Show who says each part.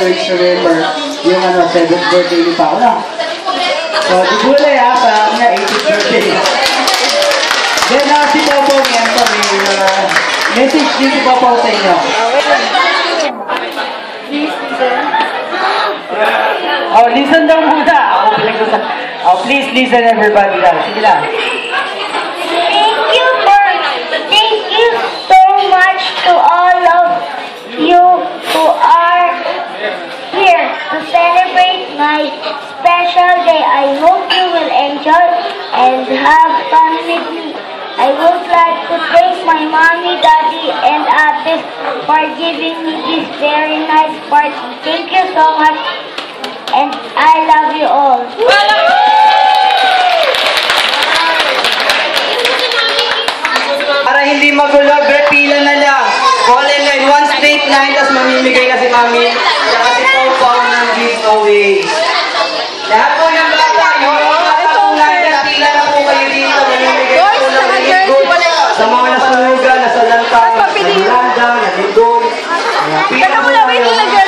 Speaker 1: always remember yung 7th birthday ni Paula. So, di gulay sa niya 80th birthday. Then, si Popo niyan pa may message din si Popo sa inyo. Oh, listen daw muna. Please listen everybody lang. Sige lang.
Speaker 2: Thank you so much to all of you who are here to celebrate my special day. I hope you will enjoy and have fun with me. I would like to thank my mommy, daddy, and ate for giving me this very nice party. Thank you so much, and I love you all.
Speaker 1: Para hindi magulo, pila na lang. Calling line, one straight line, tapos mamimigay na si Mami. Saka si Popo ng giveaway. Lahat po ng bata, yung nakatungan na pila na po kayo dito. Mamimigay na po ng good sa mga nasunugan, nasa lantang, nasa Miranda, nasa Lindon. Pila po kayo.